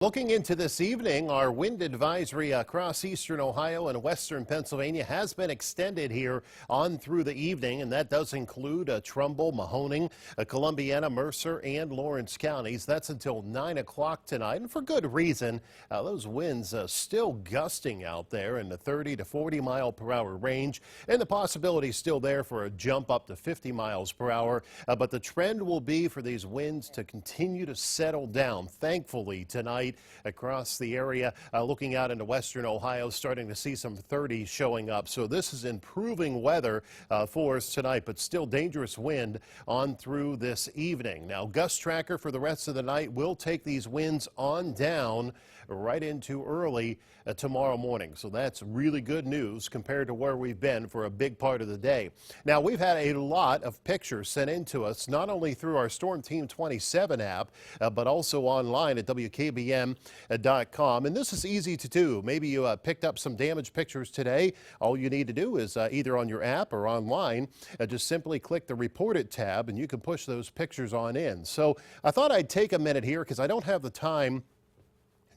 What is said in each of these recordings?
Looking into this evening, our wind advisory across eastern Ohio and western Pennsylvania has been extended here on through the evening, and that does include Trumbull, Mahoning, Columbiana, Mercer, and Lawrence counties. That's until 9 o'clock tonight, and for good reason. Those winds still gusting out there in the 30 to 40 mile per hour range, and the possibility still there for a jump up to 50 miles per hour. But the trend will be for these winds to continue to settle down, thankfully, tonight. Across the area, looking out into western Ohio, starting to see some 30s showing up. So this is improving weather for us tonight, but still dangerous wind on through this evening. Now, gust tracker for the rest of the night will take these winds on down right into early tomorrow morning. So that's really good news compared to where we've been for a big part of the day. Now, we've had a lot of pictures sent in to us, not only through our Storm Team 27 app, but also online at WKBN.com. And this is easy to do. Maybe you picked up some damaged pictures today. All you need to do is either on your app or online, just simply click the Report It tab and you can push those pictures on in. So I thought I'd take a minute here because I don't have the time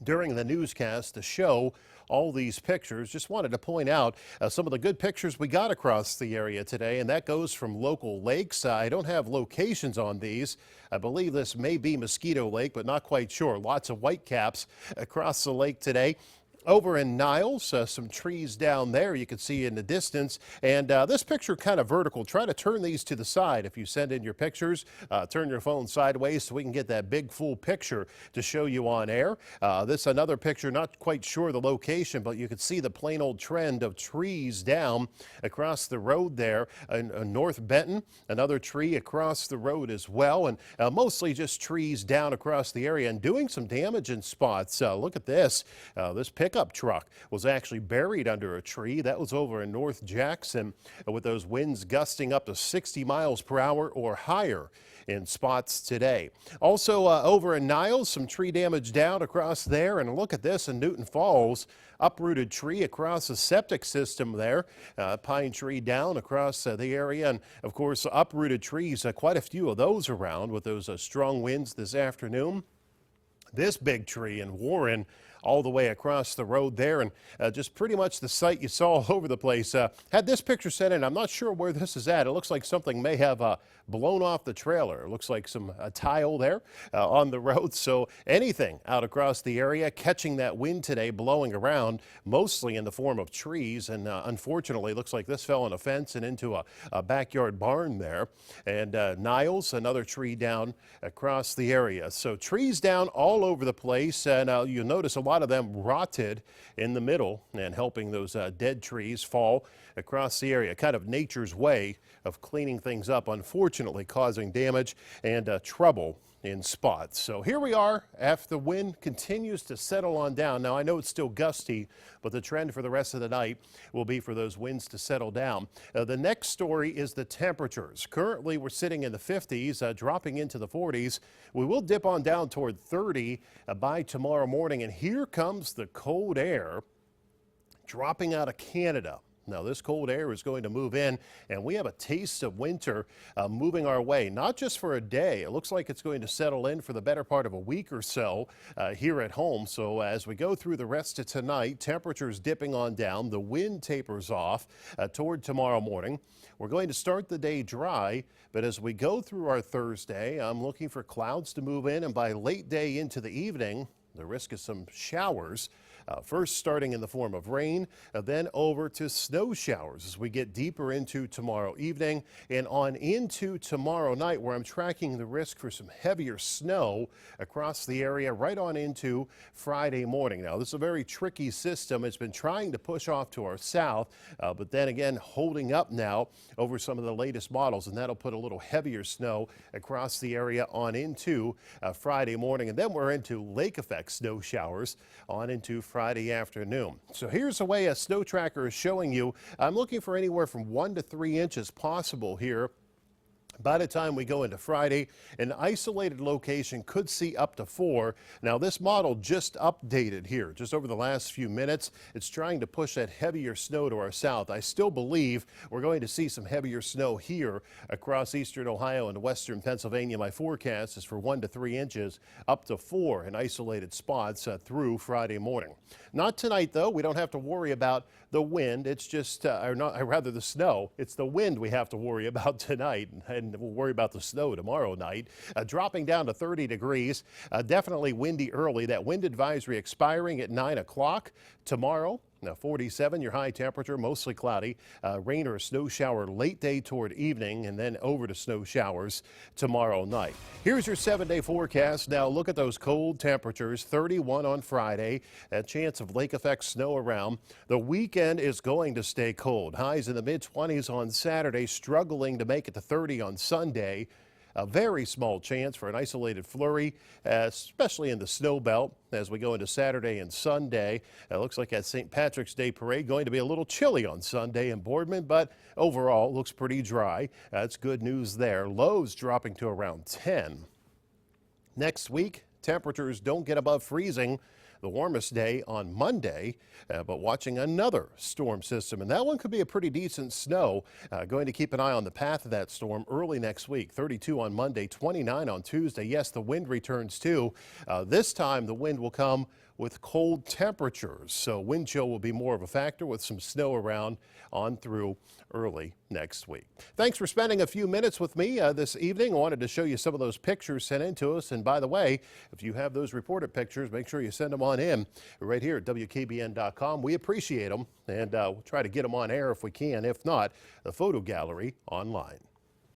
during the newscast to show all these pictures. Just wanted to point out some of the good pictures we got across the area today, and that goes from local lakes. I don't have locations on these. I believe this may be Mosquito Lake, but not quite sure. Lots of whitecaps across the lake today. Over in Niles, some trees down there you can see in the distance. And this picture kind of vertical. Try to turn these to the side if you send in your pictures. Turn your phone sideways so we can get that big full picture to show you on air. This another picture, not quite sure the location, but you can see the plain old trend of trees down across the road there in North Benton. Another tree across the road as well, and mostly just trees down across the area and doing some damage in spots. Look at this. This pickup truck was actually buried under a tree. That was over in North Jackson with those winds gusting up to 60 miles per hour or higher in spots today. Also over in Niles, some tree damage down across there. And look at this in Newton Falls, uprooted tree across the septic system there. Pine tree down across the area. And of course, uprooted trees, quite a few of those around with those strong winds this afternoon. This big tree in Warren all the way across the road there, and just pretty much the site you saw all over the place. Had this picture sent in. I'm not sure where this is at. It looks like something may have blown off the trailer. It looks like some tile there on the road. So anything out across the area catching that wind today, blowing around, mostly in the form of trees. And unfortunately, looks like this fell on a fence and into a backyard barn there. And Niles, another tree down across the area. So trees down all over the place. And you'll notice a lot of them rotted in the middle and helping those dead trees fall across the area. Kind of nature's way of cleaning things up, unfortunately causing damage and trouble in spots. So here we are after the wind continues to settle on down. Now I know it's still gusty, but the trend for the rest of the night will be for those winds to settle down. The next story is the temperatures. Currently we're sitting in the 50s, dropping into the 40s. We will dip on down toward 30 by tomorrow morning, and here comes the cold air dropping out of Canada. Now, this cold air is going to move in, and we have a taste of winter moving our way, not just for a day. It looks like it's going to settle in for the better part of a week or so here at home. So as we go through the rest of tonight, temperatures dipping on down, the wind tapers off toward tomorrow morning. We're going to start the day dry, but as we go through our Thursday, I'm looking for clouds to move in, and by late day into the evening, the risk of some showers. First starting in the form of rain, then over to snow showers as we get deeper into tomorrow evening and on into tomorrow night, where I'm tracking the risk for some heavier snow across the area right on into Friday morning. Now, this is a very tricky system. It's been trying to push off to our south, but then again holding up now over some of the latest models, and that'll put a little heavier snow across the area on into Friday morning. And then we're into lake effect snow showers on into Friday afternoon. So here's the way a snow tracker is showing you. I'm looking for anywhere from 1 to 3 inches possible here By the time we go into Friday, an isolated location could see up to 4. Now, this model just updated here, just over the last few minutes. It's trying to push that heavier snow to our south. I still believe we're going to see some heavier snow here across eastern Ohio and western Pennsylvania. My forecast is for 1 to 3 inches, up to 4 in isolated spots through Friday morning. Not tonight, though. We don't have to worry about the wind. It's just, or rather the snow. It's the wind we have to worry about tonight. And we'll worry about the snow tomorrow night. Dropping down to 30 degrees. Definitely windy early. That wind advisory expiring at 9 o'clock tomorrow. Now 47, your high temperature, mostly cloudy. Rain or a snow shower late day toward evening, and then over to snow showers tomorrow night. Here's your 7-day forecast. Now look at those cold temperatures. 31 on Friday. A chance of lake effect snow around. The weekend is going to stay cold. Highs in the mid-20s on Saturday, struggling to make it to 30 on Sunday. A very small chance for an isolated flurry, especially in the snow belt as we go into Saturday and Sunday. It looks like that St. Patrick's Day parade going to be a little chilly on Sunday in Boardman, but overall looks pretty dry. That's good news there. Lows dropping to around 10. Next week, temperatures don't get above freezing. The warmest day on Monday, but watching another storm system, and that one could be a pretty decent snow. Going to keep an eye on the path of that storm early next week. 32 on Monday, 29 on Tuesday. Yes, the wind returns too. This time the wind will come with cold temperatures, so wind chill will be more of a factor with some snow around on through early next week. Thanks for spending a few minutes with me this evening. I wanted to show you some of those pictures sent in to us, and by the way, if you have those reported pictures, make sure you send them on in right here at WKBN.com. We appreciate them, and we'll try to get them on air if we can. If not, the photo gallery online.